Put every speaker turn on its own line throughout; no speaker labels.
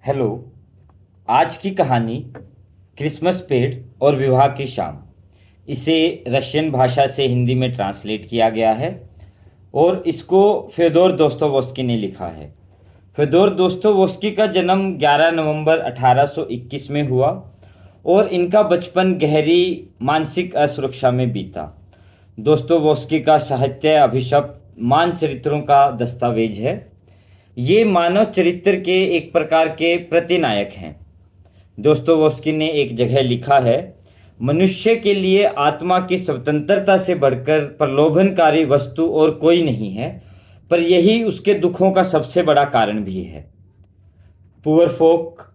Hello. आज की कहानी क्रिसमस पेड़ और विवाह की शाम। इसे रशियन भाषा से हिंदी में ट्रांसलेट किया गया है और इसको फ्योदोर दोस्तोवस्की ने लिखा है। फ्योदोर दोस्तोवस्की का जन्म 11 नवंबर 1821 में हुआ और इनका बचपन गहरी मानसिक असुरक्षा में बीता। दोस्तोवस्की का साहित्य अभिशप्त मान चरित्रों का दस्तावेज है। ये मानव चरित्र के एक प्रकार के प्रतिनायक हैं। दोस्तोवस्की ने एक जगह लिखा है, मनुष्य के लिए आत्मा की स्वतंत्रता से बढ़कर प्रलोभनकारी वस्तु और कोई नहीं है, पर यही उसके दुखों का सबसे बड़ा कारण भी है। Poor folk,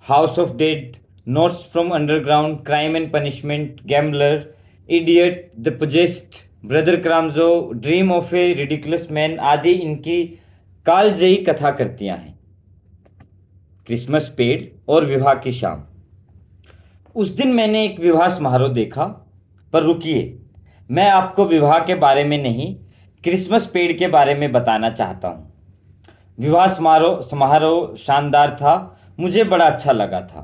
house of dead, notes from underground, crime and punishment, gambler, idiot, the possessed, brother Karamazov, dream of a ridiculous man आदि इनकी कालजयी कथा करतियां हैं। क्रिसमस पेड़ और विवाह की शाम। उस दिन मैंने एक विवाह समारोह देखा, पर रुकिए, मैं आपको विवाह के बारे में नहीं, क्रिसमस पेड़ के बारे में बताना चाहता हूँ। विवाह समारोह समारोह शानदार था, मुझे बड़ा अच्छा लगा था,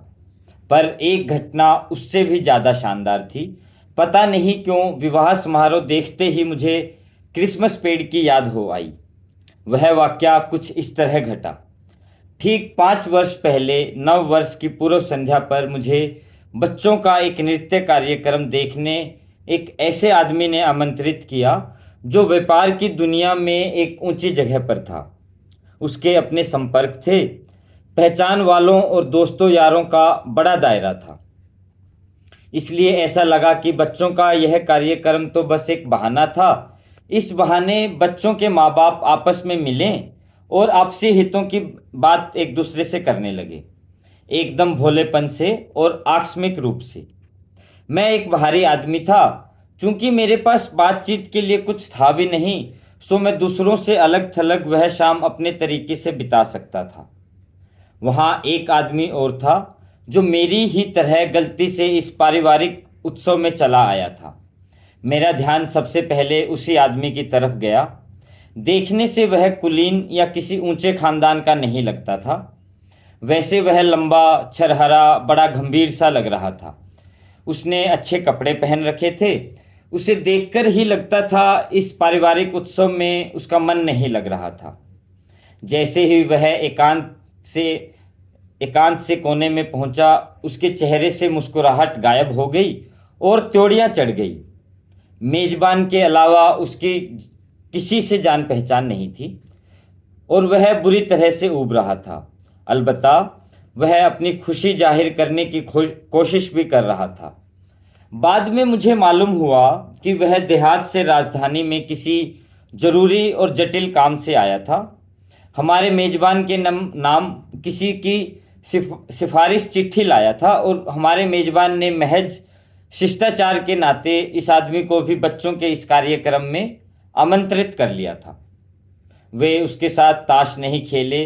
पर एक घटना उससे भी ज़्यादा शानदार थी। पता नहीं क्यों विवाह समारोह देखते ही मुझे क्रिसमस पेड़ की याद हो आई। वह वाकया कुछ इस तरह घटा। ठीक 5 वर्ष पहले नव वर्ष की पूर्व संध्या पर मुझे बच्चों का एक नृत्य कार्यक्रम देखने एक ऐसे आदमी ने आमंत्रित किया जो व्यापार की दुनिया में एक ऊंची जगह पर था। उसके अपने संपर्क थे, पहचान वालों और दोस्तों यारों का बड़ा दायरा था। इसलिए ऐसा लगा कि बच्चों का यह कार्यक्रम तो बस एक बहाना था। इस बहाने बच्चों के माँ बाप आपस में मिलें और आपसी हितों की बात एक दूसरे से करने लगे, एकदम भोलेपन से और आकस्मिक रूप से। मैं एक बाहरी आदमी था, चूंकि मेरे पास बातचीत के लिए कुछ था भी नहीं, सो मैं दूसरों से अलग थलग वह शाम अपने तरीके से बिता सकता था। वहाँ एक आदमी और था जो मेरी ही तरह गलती से इस पारिवारिक उत्सव में चला आया था। मेरा ध्यान सबसे पहले उसी आदमी की तरफ गया। देखने से वह कुलीन या किसी ऊंचे खानदान का नहीं लगता था। वैसे वह लंबा, छरहरा, बड़ा गंभीर सा लग रहा था। उसने अच्छे कपड़े पहन रखे थे। उसे देखकर ही लगता था इस पारिवारिक उत्सव में उसका मन नहीं लग रहा था। जैसे ही वह से एकांत से कोने में पहुंचा, उसके चेहरे से मुस्कुराहट गायब हो गई और त्योड़ियां चढ़ गई। मेजबान के अलावा उसकी किसी से जान पहचान नहीं थी और वह बुरी तरह से ऊब रहा था। अलबत्ता वह अपनी खुशी जाहिर करने की कोशिश भी कर रहा था। बाद में मुझे मालूम हुआ कि वह देहात से राजधानी में किसी जरूरी और जटिल काम से आया था। हमारे मेजबान के नाम किसी की सिफारिश चिट्ठी लाया था और हमारे मेजबान ने महज शिष्टाचार के नाते इस आदमी को भी बच्चों के इस कार्यक्रम में आमंत्रित कर लिया था। वे उसके साथ ताश नहीं खेले,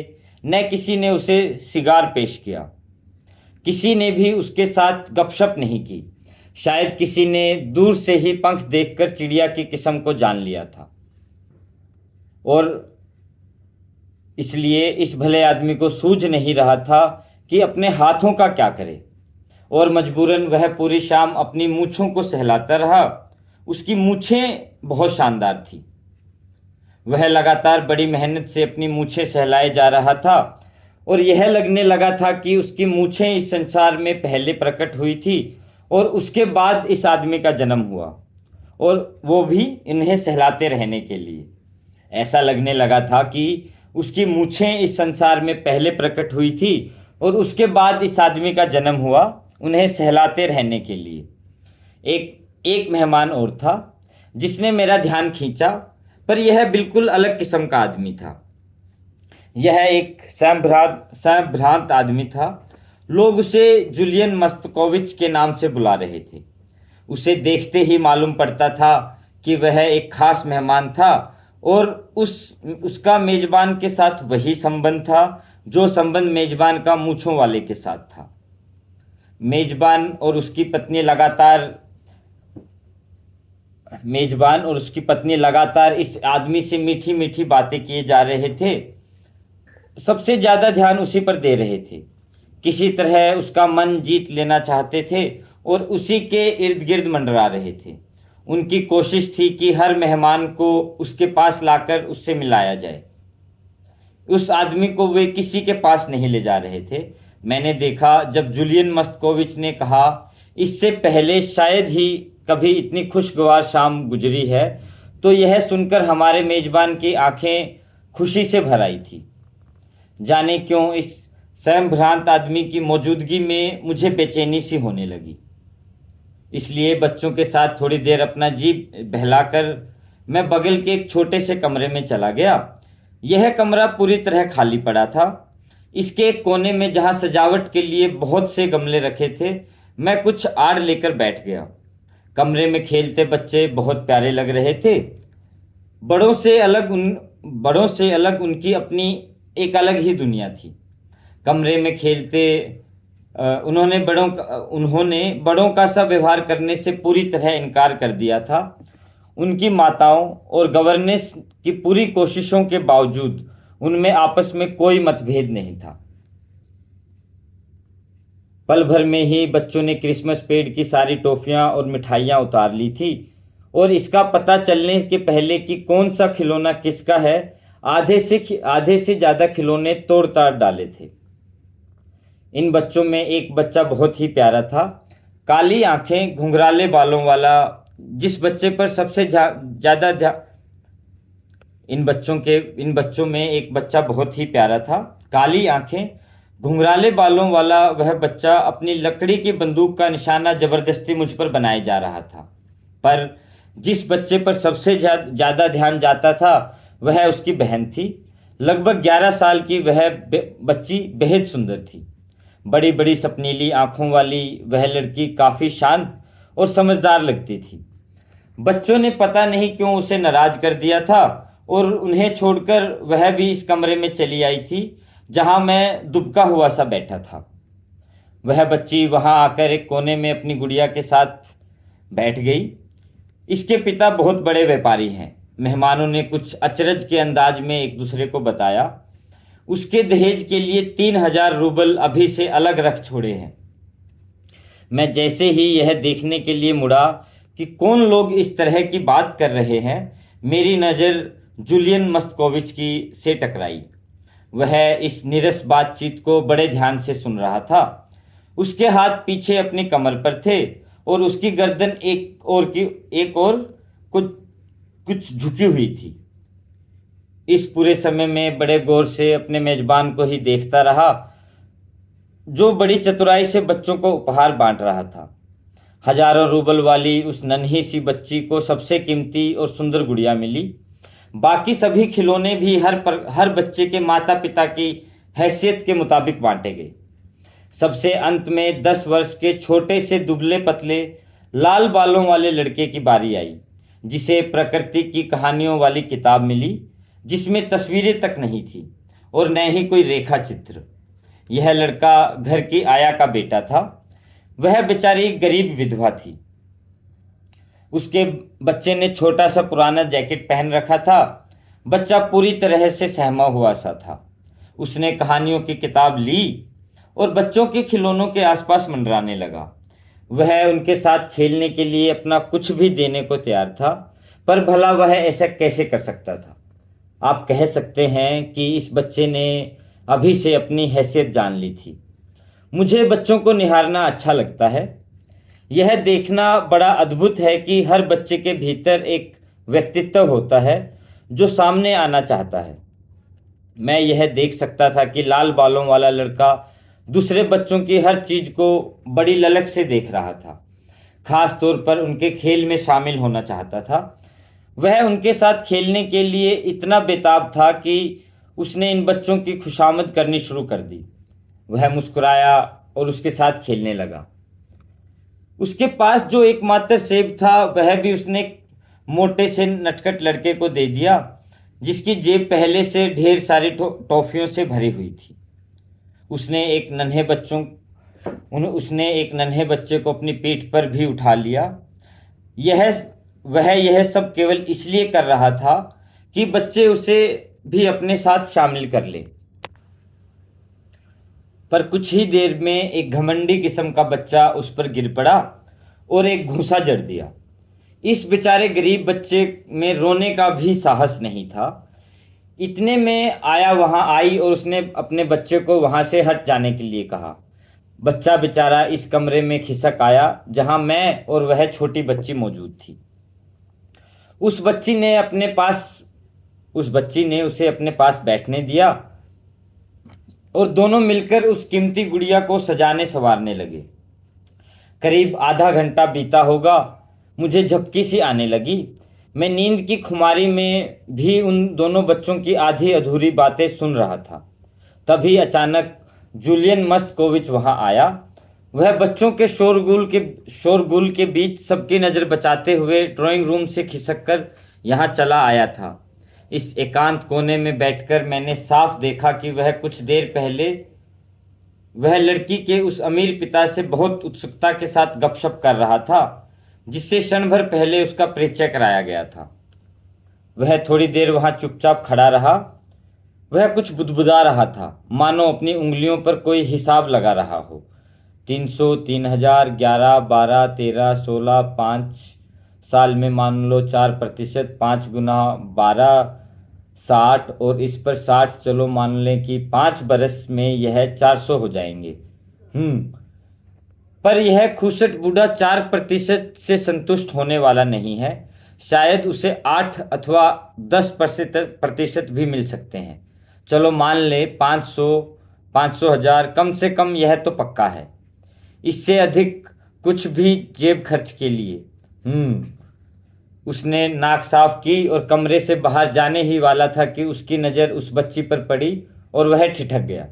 न किसी ने उसे सिगार पेश किया, किसी ने भी उसके साथ गपशप नहीं की। शायद किसी ने दूर से ही पंख देखकर चिड़िया की किस्म को जान लिया था और इसलिए इस भले आदमी को सूझ नहीं रहा था कि अपने हाथों का क्या करे, और मजबूरन वह पूरी शाम अपनी मूछों को सहलाता रहा। उसकी मूछें बहुत शानदार थी। वह लगातार बड़ी मेहनत से अपनी मूछें सहलाए जा रहा था और यह लगने लगा था कि उसकी मूछें इस संसार में पहले प्रकट हुई थी और उसके बाद इस आदमी का जन्म हुआ, और वो भी इन्हें सहलाते रहने के लिए। ऐसा लगने लगा था कि उसकी मूछें इस संसार में पहले प्रकट हुई थी और उसके बाद इस आदमी का जन्म हुआ, उन्हें सहलाते रहने के लिए। एक मेहमान और था जिसने मेरा ध्यान खींचा, पर यह बिल्कुल अलग किस्म का आदमी था। यह एक संभ्रांत आदमी था। लोग उसे जुलियन मस्तकोविच के नाम से बुला रहे थे। उसे देखते ही मालूम पड़ता था कि वह एक खास मेहमान था और उसका मेजबान के साथ वही संबंध था जो संबंध मेजबान का मूंछों वाले के साथ था। मेजबान और उसकी पत्नी लगातार इस आदमी से मीठी मीठी बातें किए जा रहे थे। सबसे ज्यादा ध्यान उसी पर दे रहे थे। किसी तरह उसका मन जीत लेना चाहते थे और उसी के इर्द गिर्द मंडरा रहे थे। उनकी कोशिश थी कि हर मेहमान को उसके पास लाकर उससे मिलाया जाए। उस आदमी को वे किसी के पास नहीं ले जा रहे थे। मैंने देखा जब जूलियन मस्कोविच ने कहा, इससे पहले शायद ही कभी इतनी खुशगवार शाम गुजरी है, तो यह सुनकर हमारे मेजबान की आंखें खुशी से भर आई थी। जाने क्यों इस स्वयं भ्रांत आदमी की मौजूदगी में मुझे बेचैनी सी होने लगी। इसलिए बच्चों के साथ थोड़ी देर अपना जी बहलाकर मैं बगल के एक छोटे से कमरे में चला गया। यह कमरा पूरी तरह खाली पड़ा था। इसके एक कोने में जहां सजावट के लिए बहुत से गमले रखे थे, मैं कुछ आड़ लेकर बैठ गया। कमरे में खेलते बच्चे बहुत प्यारे लग रहे थे। बड़ों से अलग उनकी अपनी एक अलग ही दुनिया थी। कमरे में खेलते उन्होंने बड़ों का सा व्यवहार करने से पूरी तरह इनकार कर दिया था। उनकी माताओं और गवर्नेंस की पूरी कोशिशों के बावजूद उनमें आपस में कोई मतभेद नहीं था। पल भर में ही बच्चों ने क्रिसमस पेड़ की सारी टॉफियां और मिठाइयां उतार ली थी और इसका पता चलने के पहले कि कौन सा खिलौना किसका है, आधे से ज़्यादा खिलौने तोड़ ताड़ डाले थे। इन बच्चों में एक बच्चा बहुत ही प्यारा था, काली आंखें, घुंघराले बालों वाला। जिस बच्चे पर सबसे ज़्यादा ध्यान इन बच्चों में एक बच्चा बहुत ही प्यारा था, काली आंखें, घुंघराले बालों वाला। वह बच्चा अपनी लकड़ी की बंदूक का निशाना जबरदस्ती मुझ पर बनाए जा रहा था। पर जिस बच्चे पर सबसे ज़्यादा ध्यान जाता था वह उसकी बहन थी। लगभग 11 साल की वह बच्ची बेहद सुंदर थी। बड़ी बड़ी सपनीली आंखों वाली वह लड़की काफ़ी शांत और समझदार लगती थी। बच्चों ने पता नहीं क्यों उसे नाराज कर दिया था और उन्हें छोड़कर वह भी इस कमरे में चली आई थी जहां मैं दुबका हुआ सा बैठा था। वह बच्ची वहां आकर एक कोने में अपनी गुड़िया के साथ बैठ गई। इसके पिता बहुत बड़े व्यापारी हैं। मेहमानों ने कुछ अचरज के अंदाज में एक दूसरे को बताया। उसके दहेज के लिए 3000 रूबल अभी से अलग रख छोड़े हैं। मैं जैसे ही यह देखने के लिए मुड़ा कि कौन लोग इस तरह की बात कर रहे हैं, मेरी नज़र जूलियन मस्कोविच की से टकराई। वह इस नीरस बातचीत को बड़े ध्यान से सुन रहा था। उसके हाथ पीछे अपनी कमर पर थे और उसकी गर्दन एक और कुछ झुकी हुई थी। इस पूरे समय में बड़े गौर से अपने मेजबान को ही देखता रहा, जो बड़ी चतुराई से बच्चों को उपहार बांट रहा था। हजारों रूबल वाली उस नन्ही सी बच्ची को सबसे कीमती और सुंदर गुड़िया मिली। बाकी सभी खिलौने भी हर बच्चे के माता पिता की हैसियत के मुताबिक बांटे गए। सबसे अंत में 10 वर्ष के छोटे से दुबले पतले लाल बालों वाले लड़के की बारी आई, जिसे प्रकृति की कहानियों वाली किताब मिली, जिसमें तस्वीरें तक नहीं थी और न ही कोई रेखा चित्र। यह लड़का घर की आया का बेटा था। वह बेचारी गरीब विधवा थी। उसके बच्चे ने छोटा सा पुराना जैकेट पहन रखा था। बच्चा पूरी तरह से सहमा हुआ सा था। उसने कहानियों की किताब ली और बच्चों के खिलौनों के आसपास मंडराने लगा। वह उनके साथ खेलने के लिए अपना कुछ भी देने को तैयार था, पर भला वह ऐसा कैसे कर सकता था। आप कह सकते हैं कि इस बच्चे ने अभी से अपनी हैसियत जान ली थी। मुझे बच्चों को निहारना अच्छा लगता है। यह देखना बड़ा अद्भुत है कि हर बच्चे के भीतर एक व्यक्तित्व होता है जो सामने आना चाहता है। मैं यह देख सकता था कि लाल बालों वाला लड़का दूसरे बच्चों की हर चीज़ को बड़ी ललक से देख रहा था। खास तौर पर उनके खेल में शामिल होना चाहता था। वह उनके साथ खेलने के लिए इतना बेताब था कि उसने इन बच्चों की खुशामद करनी शुरू कर दी। वह मुस्कुराया और उसके साथ खेलने लगा। उसके पास जो एकमात्र सेब था वह भी उसने एक मोटे से नटखट लड़के को दे दिया, जिसकी जेब पहले से ढेर सारी टॉफियों से भरी हुई थी। उसने एक नन्हे बच्चे को अपनी पीठ पर भी उठा लिया। वह यह सब केवल इसलिए कर रहा था कि बच्चे उसे भी अपने साथ शामिल कर ले। पर कुछ ही देर में एक घमंडी किस्म का बच्चा उस पर गिर पड़ा और एक घूंसा जड़ दिया। इस बेचारे गरीब बच्चे में रोने का भी साहस नहीं था। इतने में आया वहां आई और उसने अपने बच्चे को वहां से हट जाने के लिए कहा। बच्चा बेचारा इस कमरे में खिसक आया जहां मैं और वह छोटी बच्ची मौजूद थी। उस बच्ची ने अपने पास उस बच्ची ने उसे अपने पास बैठने दिया और दोनों मिलकर उस कीमती गुड़िया को सजाने संवारने लगे। करीब आधा घंटा बीता होगा। मुझे झपकी सी आने लगी। मैं नींद की खुमारी में भी उन दोनों बच्चों की आधी अधूरी बातें सुन रहा था। तभी अचानक जूलियन मस्तकोविच वहां आया। वह बच्चों के शोरगुल के बीच सबकी नज़र बचाते हुए ड्राइंग रूम से खिसक यहाँ चला आया था। इस एकांत कोने में बैठकर मैंने साफ देखा कि वह कुछ देर पहले वह लड़की के उस अमीर पिता से बहुत उत्सुकता के साथ गपशप कर रहा था, जिससे क्षण भर पहले उसका परिचय कराया गया था। वह थोड़ी देर वहां चुपचाप खड़ा रहा। वह कुछ बुदबुदा रहा था, मानो अपनी उंगलियों पर कोई हिसाब लगा रहा हो। 300, 3000, 11, 12, 13, 16, 5 साल में मान लो 4%, 5 गुना 12, 60 और इस पर 60, चलो मान लें कि 5 बरस में यह 400 हो जाएंगे। पर यह खूसट बूढ़ा 4% से संतुष्ट होने वाला नहीं है। शायद उसे 8 अथवा 10% भी मिल सकते हैं। चलो मान ले 500, 500,000, कम से कम यह तो पक्का है। इससे अधिक कुछ भी जेब खर्च के लिए। उसने नाक साफ की और कमरे से बाहर जाने ही वाला था कि उसकी नज़र उस बच्ची पर पड़ी और वह ठिठक गया।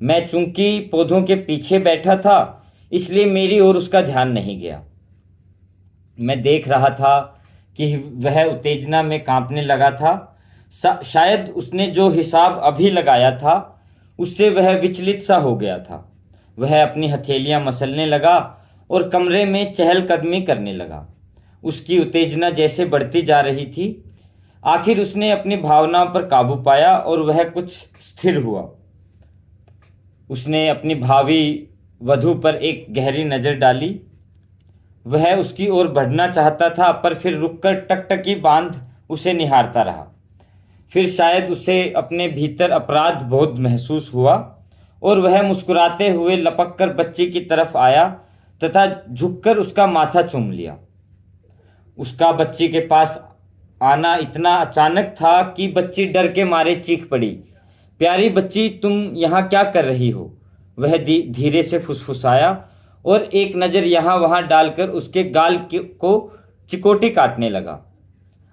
मैं चूंकि पौधों के पीछे बैठा था, इसलिए मेरी ओर उसका ध्यान नहीं गया। मैं देख रहा था कि वह उत्तेजना में कांपने लगा था। शायद उसने जो हिसाब अभी लगाया था उससे वह विचलित सा हो गया था। वह अपनी हथेलियां मसलने लगा और कमरे में चहलकदमी करने लगा। उसकी उत्तेजना जैसे बढ़ती जा रही थी। आखिर उसने अपनी भावनाओं पर काबू पाया और वह कुछ स्थिर हुआ। उसने अपनी भावी वधू पर एक गहरी नज़र डाली। वह उसकी ओर बढ़ना चाहता था, पर फिर रुककर टकटकी बांध उसे निहारता रहा। फिर शायद उसे अपने भीतर अपराध बोध महसूस हुआ और वह मुस्कुराते हुए लपककर बच्ची की तरफ आया तथा झुककर उसका माथा चूम लिया। उसका बच्ची के पास आना इतना अचानक था कि बच्ची डर के मारे चीख पड़ी। प्यारी बच्ची, तुम यहाँ क्या कर रही हो? वह धीरे से फुसफुसाया और एक नज़र यहाँ वहाँ डालकर उसके गाल को चिकोटी काटने लगा।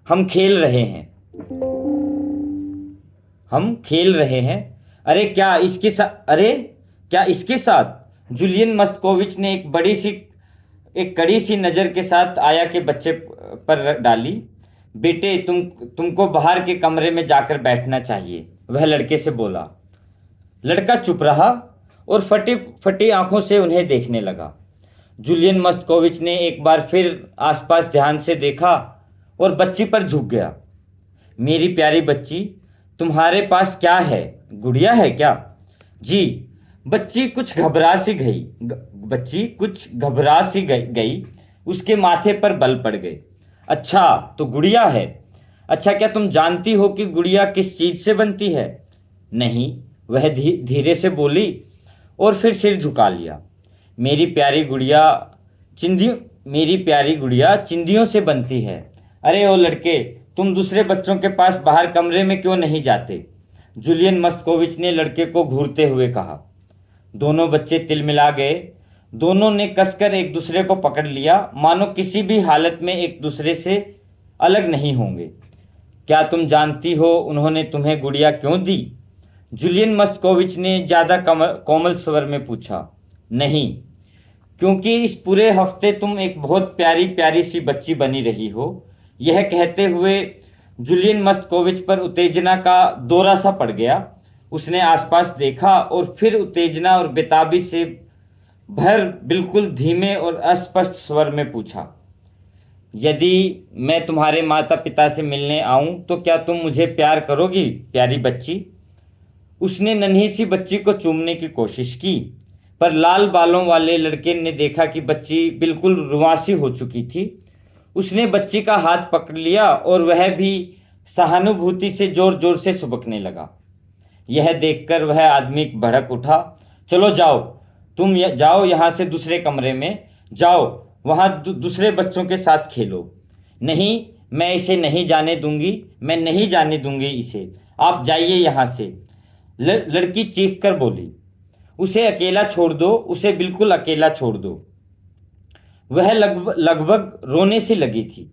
हम खेल रहे हैं। हम खेल रहे हैं? अरे क्या इसके साथ? जूलियन मस्तकोविच ने एक कड़ी सी नज़र के साथ आया के बच्चे पर डाली। बेटे, तुमको बाहर के कमरे में जाकर बैठना चाहिए, वह लड़के से बोला। लड़का चुप रहा और फटी फटी आंखों से उन्हें देखने लगा। जूलियन मस्तकोविच ने एक बार फिर आसपास ध्यान से देखा और बच्ची पर झुक गया। मेरी प्यारी बच्ची, तुम्हारे पास क्या है? गुड़िया है क्या? जी। बच्ची कुछ घबरा सी गई। उसके माथे पर बल पड़ गए। अच्छा, तो गुड़िया है। अच्छा, क्या तुम जानती हो कि गुड़िया किस चीज से बनती है? नहीं, वह धीरे से बोली और फिर सिर झुका लिया। मेरी प्यारी गुड़िया चिंदियों से बनती है। अरे ओ लड़के, तुम दूसरे बच्चों के पास बाहर कमरे में क्यों नहीं जाते? जूलियन मस्तकोविच ने लड़के को घूरते हुए कहा। दोनों बच्चे तिलमिला गए। दोनों ने कसकर एक दूसरे को पकड़ लिया, मानो किसी भी हालत में एक दूसरे से अलग नहीं होंगे। क्या तुम जानती हो उन्होंने तुम्हें गुड़िया क्यों दी? जूलियन मस्तकोविच ने ज़्यादा कोमल स्वर में पूछा। नहीं, क्योंकि इस पूरे हफ्ते तुम एक बहुत प्यारी प्यारी सी बच्ची बनी रही हो। यह कहते हुए जूलियन मस्तकोविच पर उत्तेजना का दौरा सा पड़ गया। उसने आसपास देखा और फिर उत्तेजना और बेताबी से भर बिल्कुल धीमे और अस्पष्ट स्वर में पूछा, यदि मैं तुम्हारे माता पिता से मिलने आऊं तो क्या तुम मुझे प्यार करोगी, प्यारी बच्ची? उसने नन्ही सी बच्ची को चूमने की कोशिश की, पर लाल बालों वाले लड़के ने देखा कि बच्ची बिल्कुल रुआंसी हो चुकी थी। उसने बच्ची का हाथ पकड़ लिया और वह भी सहानुभूति से जोर जोर से सुबकने लगा। यह देखकर वह आदमी भड़क उठा। चलो जाओ, तुम जाओ यहाँ से, दूसरे कमरे में जाओ, वहाँ दूसरे बच्चों के साथ खेलो। नहीं, मैं इसे नहीं जाने दूंगी, मैं नहीं जाने दूंगी इसे, आप जाइए यहाँ से। लड़की चीख कर बोली। उसे अकेला छोड़ दो, उसे बिल्कुल अकेला छोड़ दो। वह लगभग रोने से लगी थी।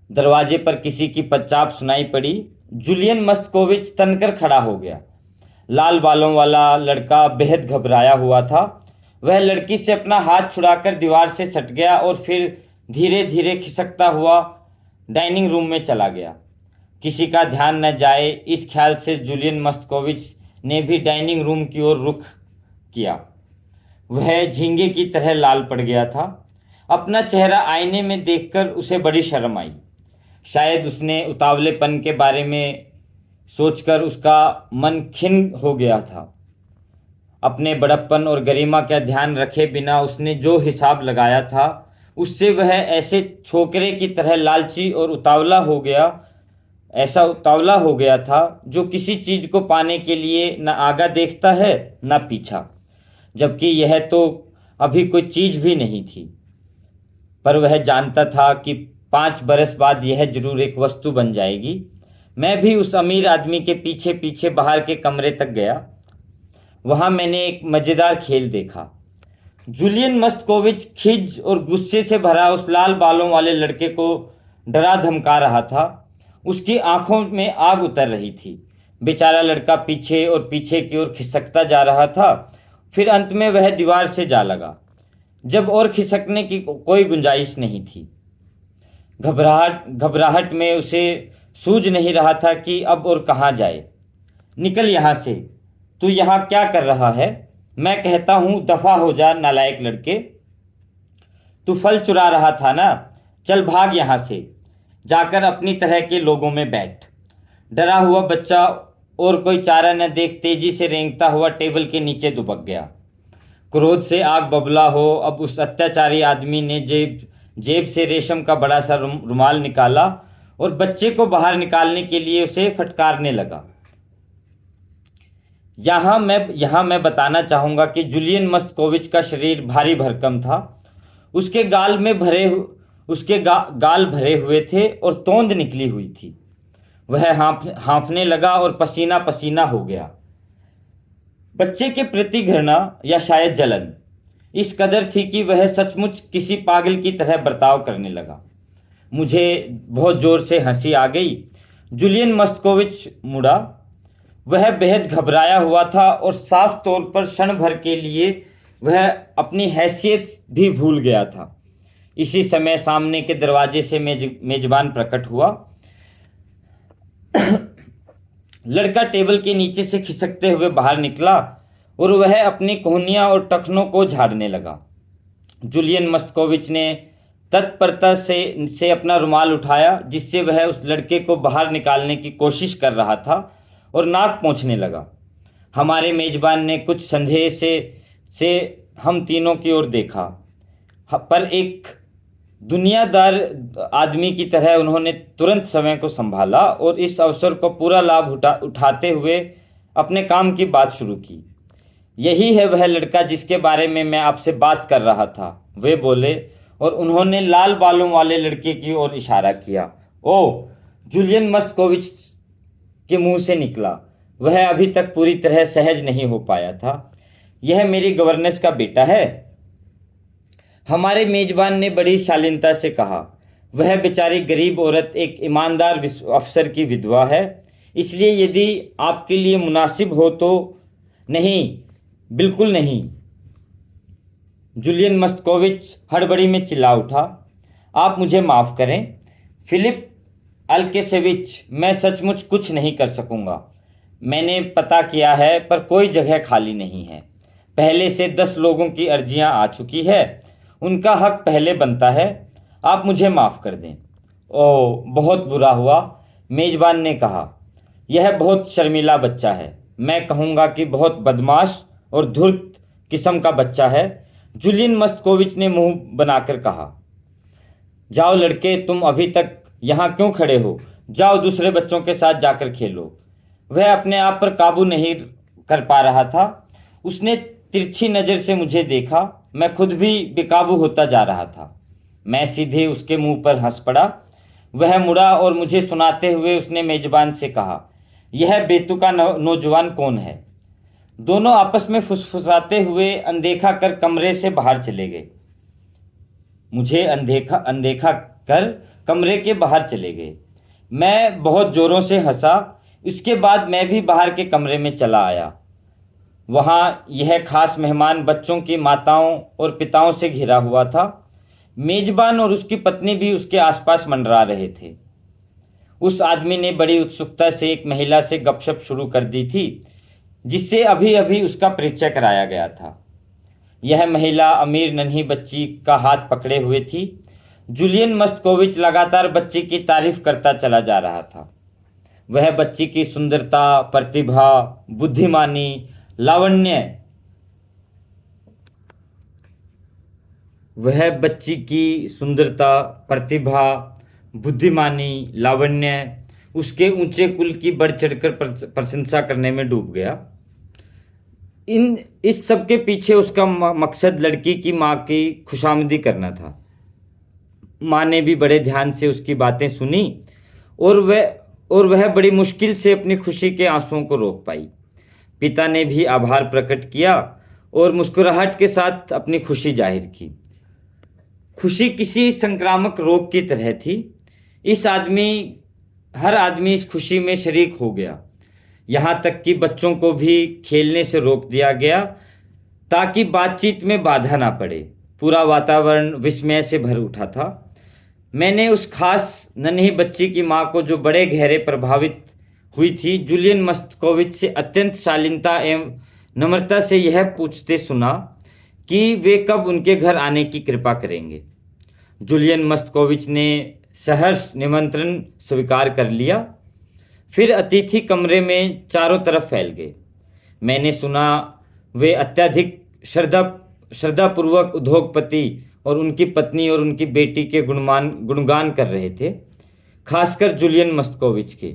दरवाजे पर किसी की पदचाप सुनाई पड़ी। जुलियन मस्तकोविच तनकर खड़ा हो गया। लाल बालों वाला लड़का बेहद घबराया हुआ था। वह लड़की से अपना हाथ छुड़ाकर दीवार से सट गया और फिर धीरे धीरे खिसकता हुआ डाइनिंग रूम में चला गया। किसी का ध्यान न जाए, इस ख्याल से जुलियन मस्तकोविच ने भी डाइनिंग रूम की ओर रुख किया। वह झींगे की तरह लाल पड़ गया था। अपना चेहरा आईने में देखकर उसे बड़ी शर्म आई। शायद उसने उतावलेपन के बारे में सोचकर उसका मन खिन्न हो गया था। अपने बड़प्पन और गरिमा का ध्यान रखे बिना उसने जो हिसाब लगाया था, उससे वह ऐसे छोकरे की तरह लालची और उतावला हो गया था जो किसी चीज को पाने के लिए न आगा देखता है न पीछा, जबकि यह तो अभी कोई चीज भी नहीं थी। पर वह जानता था कि 5 बरस बाद यह जरूर एक वस्तु बन जाएगी। मैं भी उस अमीर आदमी के पीछे पीछे बाहर के कमरे तक गया। वहां मैंने एक मजेदार खेल देखा। जुलियन मस्तकोविच खिज और गुस्से से भरा उस लाल बालों वाले लड़के को डरा धमका रहा था। उसकी आंखों में आग उतर रही थी। बेचारा लड़का पीछे और पीछे की ओर खिसकता जा रहा था। फिर अंत में वह दीवार से जा लगा, जब और खिसकने की कोई गुंजाइश नहीं थी। घबराहट में उसे सूझ नहीं रहा था कि अब और कहाँ जाए। निकल यहाँ से, तू यहाँ क्या कर रहा है? मैं कहता हूँ दफा हो जा नालायक लड़के। तू फल चुरा रहा था ना? चल भाग यहाँ से, जाकर अपनी तरह के लोगों में बैठ। डरा हुआ बच्चा और कोई चारा न देख तेजी से रेंगता हुआ टेबल के नीचे दुबक गया। क्रोध से आग बबला हो, अब उस अत्याचारी आदमी ने जेब से रेशम का बड़ा सा रुमाल निकाला और बच्चे को बाहर निकालने के लिए उसे फटकारने लगा। यहाँ मैं बताना चाहूँगा कि जुलियन मस्तकोविच का शरीर भारी भरकम था। उसके गाल भरे हुए थे और तोंद निकली हुई थी। वह हाँफने लगा और पसीना पसीना हो गया। बच्चे के प्रति घृणा या शायद जलन इस कदर थी कि वह सचमुच किसी पागल की तरह बर्ताव करने लगा। मुझे बहुत जोर से हंसी आ गई। जुलियन मस्तकोविच मुड़ा। वह बेहद घबराया हुआ था और साफ तौर पर क्षण भर के लिए वह अपनी हैसियत भी भूल गया था। इसी समय सामने के दरवाजे से मेजबान प्रकट हुआ। लड़का टेबल के नीचे से खिसकते हुए बाहर निकला और वह अपनी कोहनियां और टखनों को झाड़ने लगा। जुलियन मस्तकोविच ने तत्परता से अपना रुमाल उठाया, जिससे वह उस लड़के को बाहर निकालने की कोशिश कर रहा था, और नाक पोंछने लगा। हमारे मेजबान ने कुछ संदेह से हम तीनों की ओर देखा, पर एक दुनियादार आदमी की तरह उन्होंने तुरंत समय को संभाला और इस अवसर को पूरा लाभ उठाते हुए अपने काम की बात शुरू की। यही है वह लड़का जिसके बारे में मैं आपसे बात कर रहा था, वे बोले, और उन्होंने लाल बालों वाले लड़के की ओर इशारा किया। ओ, जुलियन मस्तकोविच के मुंह से निकला। वह अभी तक पूरी तरह सहज नहीं हो पाया था। यह मेरी गवर्नेस का बेटा है, हमारे मेजबान ने बड़ी शालीनता से कहा। वह बेचारी गरीब औरत एक ईमानदार अफसर की विधवा है, इसलिए यदि आपके लिए मुनासिब हो तो। नहीं, बिल्कुल नहीं, जुलियन मस्तकोविच हड़बड़ी में चिल्ला उठा। आप मुझे माफ़ करें फिलिप अल्केसेविच, मैं सचमुच कुछ नहीं कर सकूंगा। मैंने पता किया है, पर कोई जगह खाली नहीं है। पहले से 10 लोगों की अर्जियां आ चुकी है, उनका हक पहले बनता है। आप मुझे माफ़ कर दें। ओह, बहुत बुरा हुआ, मेजबान ने कहा। यह बहुत शर्मीला बच्चा है। मैं कहूँगा कि बहुत बदमाश और धूर्त किस्म का बच्चा है। जूलियन मस्तकोविच ने मुंह बनाकर कहा। जाओ लड़के, तुम अभी तक यहाँ क्यों खड़े हो? जाओ दूसरे बच्चों के साथ जाकर खेलो। वह अपने आप पर काबू नहीं कर पा रहा था। उसने तिरछी नज़र से मुझे देखा। मैं खुद भी बेकाबू होता जा रहा था। मैं सीधे उसके मुंह पर हंस पड़ा। वह मुड़ा और मुझे सुनाते हुए उसने मेजबान से कहा, यह बेतुका नौजवान कौन है? दोनों आपस में फुसफुसाते हुए अनदेखा कर कमरे से बाहर चले गए। मुझे अनदेखा अनदेखा कर कमरे के बाहर चले गए। मैं बहुत ज़ोरों से हंसा। इसके बाद मैं भी बाहर के कमरे में चला आया। वहाँ यह खास मेहमान बच्चों की माताओं और पिताओं से घिरा हुआ था। मेजबान और उसकी पत्नी भी उसके आसपास मंडरा रहे थे। उस आदमी ने बड़ी उत्सुकता से एक महिला से गपशप शुरू कर दी थी, जिससे अभी अभी उसका परिचय कराया गया था। यह महिला अमीर नन्ही बच्ची का हाथ पकड़े हुए थी। जूलियन मस्तकोविच लगातार बच्ची की तारीफ करता चला जा रहा था। वह बच्ची की सुंदरता, प्रतिभा, बुद्धिमानी, लावण्य वह बच्ची की सुंदरता, प्रतिभा, बुद्धिमानी, लावण्य, उसके ऊंचे कुल की बढ़ चढ़कर प्रशंसा करने में डूब गया। इस सब के पीछे उसका मकसद लड़की की माँ की खुशामदी करना था। माँ ने भी बड़े ध्यान से उसकी बातें सुनी और वह बड़ी मुश्किल से अपनी खुशी के आंसुओं को रोक पाई। पिता ने भी आभार प्रकट किया और मुस्कुराहट के साथ अपनी खुशी जाहिर की। खुशी किसी संक्रामक रोग की तरह थी। हर आदमी इस खुशी में शरीक हो गया। यहाँ तक कि बच्चों को भी खेलने से रोक दिया गया ताकि बातचीत में बाधा ना पड़े। पूरा वातावरण विस्मय से भर उठा था। मैंने उस खास नन्ही बच्ची की माँ को, जो बड़े गहरे प्रभावित हुई थी, जूलियन मस्तकोविच से अत्यंत शालीनता एवं नम्रता से यह पूछते सुना कि वे कब उनके घर आने की कृपा करेंगे। जूलियन मस्तकोविच ने सहर्ष निमंत्रण स्वीकार कर लिया। फिर अतिथि कमरे में चारों तरफ फैल गए। मैंने सुना वे अत्यधिक श्रद्धापूर्वक उद्योगपति और उनकी पत्नी और उनकी बेटी के गुणगान कर रहे थे, खासकर जूलियन मस्तकोविच के।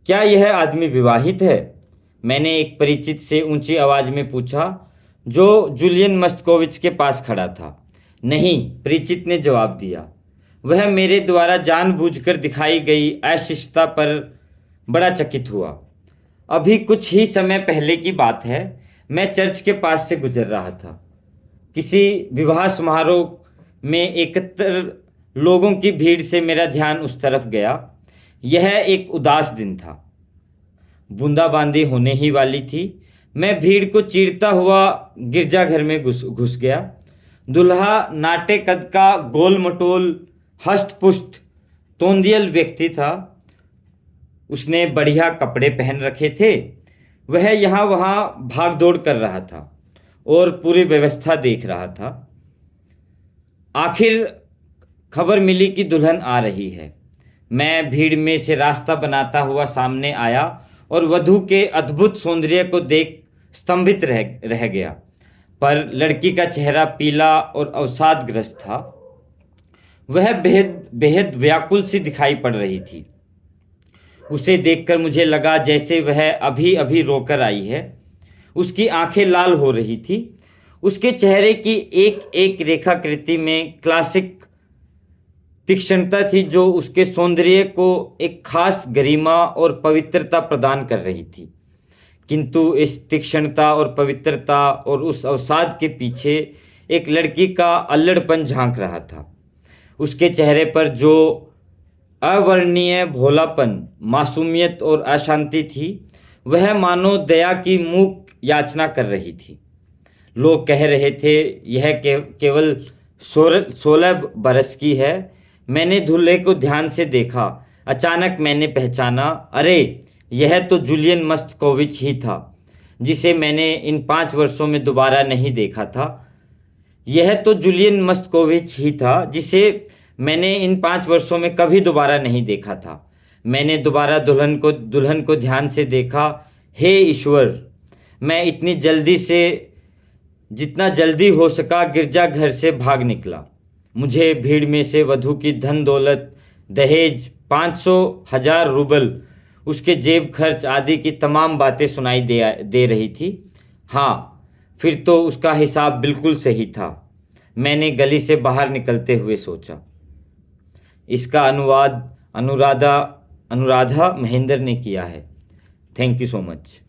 क्या यह आदमी विवाहित है? मैंने एक परिचित से ऊंची आवाज़ में पूछा, जो जूलियन मस्तकोविच के पास खड़ा था। नहीं, परिचित ने जवाब दिया। वह मेरे द्वारा जानबूझकर दिखाई गई अशिष्टता पर बड़ा चकित हुआ। अभी कुछ ही समय पहले की बात है। मैं चर्च के पास से गुजर रहा था। किसी विवाह समारोह में एकत्र लोगों की भीड़ से मेरा ध्यान उस तरफ गया। यह एक उदास दिन था। बूंदाबांदी होने ही वाली थी। मैं भीड़ को चीरता हुआ गिरजाघर में घुस गया। दूल्हा नाटे कद का, गोल मटोल, हष्ट-पुष्ट, तोंदियल व्यक्ति था। उसने बढ़िया कपड़े पहन रखे थे। वह यहाँ वहाँ भाग दौड़ कर रहा था और पूरी व्यवस्था देख रहा था। आखिर खबर मिली कि दुल्हन आ रही है। मैं भीड़ में से रास्ता बनाता हुआ सामने आया और वधू के अद्भुत सौंदर्य को देख स्तंभित रह गया। पर लड़की का चेहरा पीला और अवसादग्रस्त था। वह बेहद व्याकुल सी दिखाई पड़ रही थी। उसे देखकर मुझे लगा जैसे वह अभी अभी रोकर आई है। उसकी आंखें लाल हो रही थी। उसके चेहरे की एक एक रेखाकृति में क्लासिक तीक्ष्णता थी, जो उसके सौंदर्य को एक खास गरिमा और पवित्रता प्रदान कर रही थी। किंतु इस तीक्ष्णता और पवित्रता और उस अवसाद के पीछे एक लड़की का अल्लड़पन झांक रहा था। उसके चेहरे पर जो अवर्णनीय भोलापन, मासूमियत और अशांति थी, वह मानो दया की मूक याचना कर रही थी। लोग कह रहे थे यह केवल 16 बरस की है। मैंने दूल्हे को ध्यान से देखा। अचानक मैंने पहचाना, अरे यह तो जूलियन मस्तकोविच ही था, जिसे मैंने इन 5 वर्षों में दोबारा नहीं देखा था। यह तो जूलियन मस्तकोविच ही था जिसे मैंने इन 5 वर्षों में कभी दोबारा नहीं देखा था। मैंने दोबारा दुल्हन को ध्यान से देखा। हे ईश्वर, मैं इतनी जल्दी से जितना जल्दी हो सका गिरजाघर से भाग निकला। मुझे भीड़ में से वधू की धन दौलत, दहेज, 500,000 रूबल, उसके जेब खर्च आदि की तमाम बातें सुनाई दे रही थी। हाँ, फिर तो उसका हिसाब बिल्कुल सही था, मैंने गली से बाहर निकलते हुए सोचा। इसका अनुवाद अनुराधा अनुराधा महेंद्र ने किया है। Thank you so much.